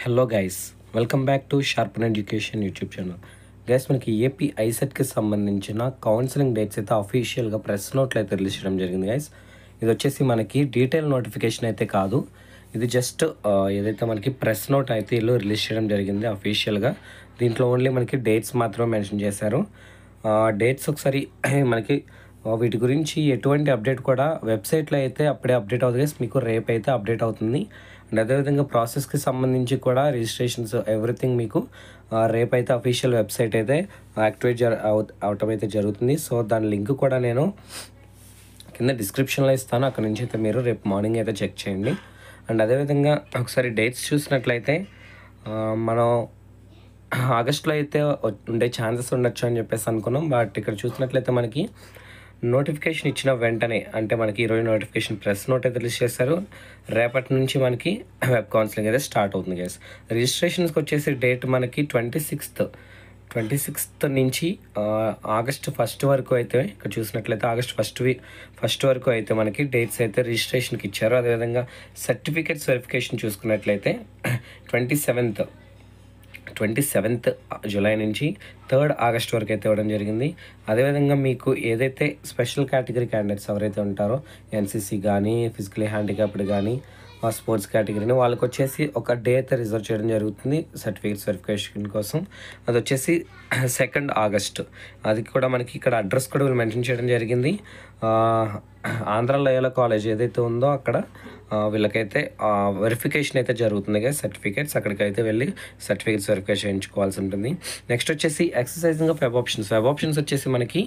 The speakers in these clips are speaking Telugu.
Hello guys, welcome back to sharp education YouTube channel. Guys, మనకి ఏపీ ఐసెట్కి సంబంధించిన కౌన్సిలింగ్ డేట్స్ అయితే అఫీషియల్గా ప్రెస్ నోట్లు అయితే రిలీజ్ చేయడం జరిగింది. గైస్, ఇది వచ్చేసి మనకి డీటెయిల్ నోటిఫికేషన్ అయితే కాదు, ఇది జస్ట్ ఏదైతే మనకి ప్రెస్ నోట్ అయితే వీళ్ళు రిలీజ్ చేయడం జరిగింది అఫీషియల్గా. దీంట్లో ఓన్లీ మనకి డేట్స్ మాత్రమే మెన్షన్ చేశారు. డేట్స్ ఒకసారి మనకి వీటి గురించి ఎటువంటి అప్డేట్ కూడా వెబ్సైట్లో అయితే అప్పుడే అప్డేట్ అవుతుంది గైస్, మీకు రేపు అయితే అప్డేట్ అవుతుంది. అండ్ అదేవిధంగా ప్రాసెస్కి సంబంధించి కూడా రిజిస్ట్రేషన్స్ ఎవ్రీథింగ్ మీకు రేపు అయితే అఫీషియల్ వెబ్సైట్ అయితే యాక్టివేట్ అవటం అయితే జరుగుతుంది. సో దాని లింక్ కూడా నేను కింద డిస్క్రిప్షన్లో ఇస్తాను, అక్కడ నుంచి అయితే మీరు రేపు మార్నింగ్ అయితే చెక్ చేయండి. అండ్ అదేవిధంగా ఒకసారి డేట్స్ చూసినట్లయితే మనం ఆగస్టులో అయితే ఉండే ఛాన్సెస్ ఉండొచ్చు అని చెప్పేసి అనుకున్నాం. బట్ ఇక్కడ చూసినట్లయితే మనకి నోటిఫికేషన్ ఇచ్చిన వెంటనే, అంటే మనకి ఈరోజు నోటిఫికేషన్ ప్రెస్ నోట్ అయితే రిలీజ్ చేస్తారు, రేపటి నుంచి మనకి వెబ్ కౌన్సిలింగ్ అయితే స్టార్ట్ అవుతుంది గైస్. రిజిస్ట్రేషన్స్కి వచ్చేసి డేట్ మనకి 26th నుంచి ఆగస్ట్ 1 వరకు అయితే, ఇక్కడ చూసినట్లయితే ఆగస్ట్ ఫస్ట్ వరకు అయితే మనకి డేట్స్ అయితే రిజిస్ట్రేషన్కి ఇచ్చారు. అదేవిధంగా సర్టిఫికేట్స్ వెరిఫికేషన్ చూసుకున్నట్లయితే 27th జూలై నుంచి 3rd ఆగస్ట్ వరకు అయితే ఇవ్వడం జరిగింది. అదేవిధంగా మీకు ఏదైతే స్పెషల్ కేటగిరీ క్యాండిడేట్స్ ఎవరైతే ఉంటారో, ఎన్సీసీ కానీ, ఫిజికలీ హ్యాండిక్యాప్డ్ కానీ, స్పోర్ట్స్ కేటగిరీని, వాళ్ళకి వచ్చేసి ఒక డే అయితే రిజర్వ్ చేయడం జరుగుతుంది సర్టిఫికేట్స్ వెరిఫికేషన్ కోసం. అది వచ్చేసి 2nd ఆగస్ట్. అది కూడా మనకి ఇక్కడ అడ్రస్ కూడా వీళ్ళు మెన్షన్ చేయడం జరిగింది. ఆంధ్ర లయోలా కాలేజ్ ఏదైతే ఉందో అక్కడ వీళ్ళకైతే వెరిఫికేషన్ అయితే జరుగుతుంది కదా, సర్టిఫికేట్స్ అక్కడికైతే వెళ్ళి సర్టిఫికేట్స్ వెరిఫికేషన్ చేయించుకోవాల్సి ఉంటుంది. నెక్స్ట్ వచ్చేసి ఎక్సర్సైజింగ్ ఆఫ్ వెబ్ ఆప్షన్స్ వచ్చేసి మనకి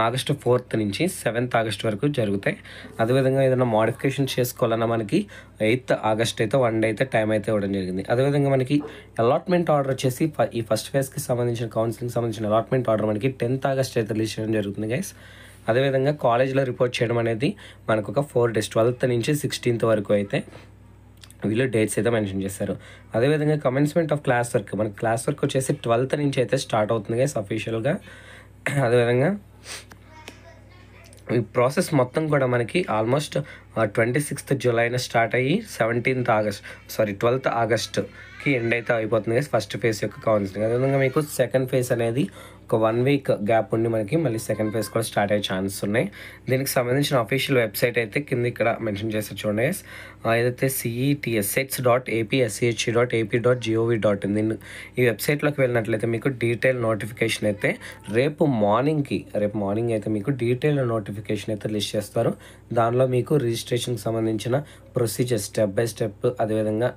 ఆగస్ట్ 4th నుంచి 7th ఆగస్ట్ వరకు జరుగుతాయి. అదేవిధంగా ఏదైనా మోడిఫికేషన్ చేసుకోవాలన్నా మనకి 8th ఆగస్ట్ అయితే 1 డే అయితే టైం అయితే ఇవ్వడం జరిగింది. అదేవిధంగా మనకి అలాట్మెంట్ ఆర్డర్ వచ్చేసి ఈ ఫస్ట్ ఫేజ్కి సంబంధించిన కౌన్సిలింగ్ సంబంధించిన అలాట్మెంట్ ఆర్డర్ మనకి 10th ఆగస్ట్ అయితే రిలీజ్ చేయడం జరుగుతుంది గైస్. అదేవిధంగా కాలేజ్లో రిపోర్ట్ చేయడం అనేది మనకు ఒక 4 days 12th నుంచి 16th వరకు అయితే వీళ్ళు డేట్స్ అయితే మెన్షన్ చేశారు. అదేవిధంగా కమెన్స్మెంట్ ఆఫ్ క్లాస్ వర్క్, మనకి క్లాస్ వర్క్ వచ్చేసి 12th నుంచి అయితే స్టార్ట్ అవుతుంది గైస్ అఫీషియల్గా. అదేవిధంగా ఈ ప్రాసెస్ మొత్తం కూడా మనకి ఆల్మోస్ట్ 26th జూలైన స్టార్ట్ అయ్యి 12th ఆగస్ట్కి ఎండ్ అయితే అయిపోతుంది గైస్ ఫస్ట్ ఫేజ్ యొక్క కౌన్సిలింగ్. అదేవిధంగా మీకు సెకండ్ ఫేజ్ అనేది ఒక 1 week గ్యాప్ ఉండి మనకి మళ్ళీ సెకండ్ ఫేజ్ కూడా స్టార్ట్ అయ్యే ఛాన్సెస్ ఉన్నాయి. దీనికి సంబంధించిన అఫీషియల్ వెబ్సైట్ అయితే కింద ఇక్కడ మెన్షన్ చేస్తారు చూడండి గైస్. ఏదైతే CETSets.APSCHE.AP.gov.in ఈ వెబ్సైట్లోకి వెళ్ళినట్లయితే మీకు డీటెయిల్ నోటిఫికేషన్ అయితే రేపు మార్నింగ్ అయితే మీకు డీటెయిల్ నోటిఫికేషన్ అయితే లిస్ట్ చేస్తారు. దానిలో మీకు రిజిస్ట్రేషన్కి సంబంధించిన ప్రొసీజర్ స్టెప్ బై స్టెప్, అదేవిధంగా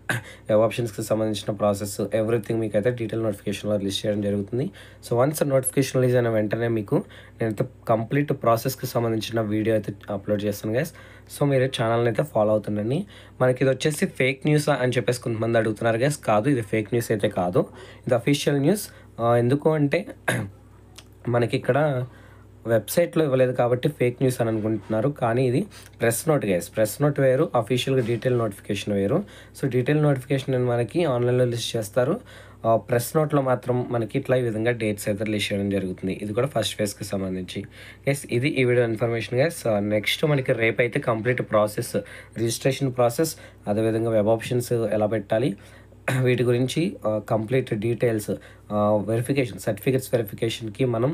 వెబ్ ఆప్షన్స్కి సంబంధించిన ప్రాసెస్ ఎవ్రీథింగ్ మీకు అయితే డీటెయిల్ నోటిఫికేషన్లో లిస్ట్ చేయడం జరుగుతుంది. సో వన్స్ నోటిఫికేషన్ రిలీజ్ అయిన వెంటనే మీకు నేనైతే కంప్లీట్ ప్రాసెస్కి సంబంధించిన వీడియో అయితే అప్లోడ్ చేస్తాను గైస్. సో మీరు ఛానల్ని అయితే ఫాలో అవుతుండండి. మనకి ఇది వచ్చేసి ఫేక్ న్యూస్ అని చెప్పేసి కొంతమంది అడుగుతున్నారు గైస్. కాదు, ఇది ఫేక్ న్యూస్ అయితే కాదు, ఇది అఫీషియల్ న్యూస్. ఎందుకు అంటే మనకి ఇక్కడ వెబ్సైట్లో ఇవ్వలేదు కాబట్టి ఫేక్ న్యూస్ అని అనుకుంటున్నారు, కానీ ఇది press note guys. Press note వేరు, అఫీషియల్గా డీటెయిల్ నోటిఫికేషన్ వేరు. సో డీటెయిల్ నోటిఫికేషన్ మనకి ఆన్లైన్లో లిస్ట్ చేస్తారు, ప్రెస్ నోట్లో మాత్రం మనకి ఇట్లా ఈ విధంగా డేట్స్ అయితే రిలీజ్ చేయడం జరుగుతుంది. ఇది కూడా ఫస్ట్ ఫేజ్కి సంబంధించి గైస్. ఇది ఈ వీడియో ఇన్ఫర్మేషన్ గైస్. నెక్స్ట్ మనకి రేపు అయితే కంప్లీట్ ప్రాసెస్, రిజిస్ట్రేషన్ ప్రాసెస్, అదేవిధంగా వెబ్ ఆప్షన్స్ ఎలా పెట్టాలి వీటి గురించి కంప్లీట్ డీటెయిల్స్, సర్టిఫికేట్స్ వెరిఫికేషన్కి మనం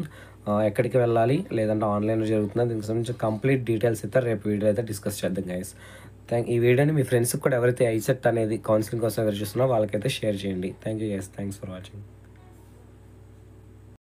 ఎక్కడికి వెళ్ళాలి, లేదంటే ఆన్లైన్లో జరుగుతుందా, దీనికి సంబంధించి కంప్లీట్ డీటెయిల్స్ అయితే రేపు వీడియో అయితే డిస్కస్ చేద్దాం గైస్. ఈ వీడియోని మీ ఫ్రెండ్స్కి కూడా ఎవరైతే ఐసెట్ అనేది కౌన్సిలింగ్ కోసం ఎదురు చూస్తున్నారో వాళ్ళకైతే షేర్ చేయండి. Thank you guys, thanks for watching.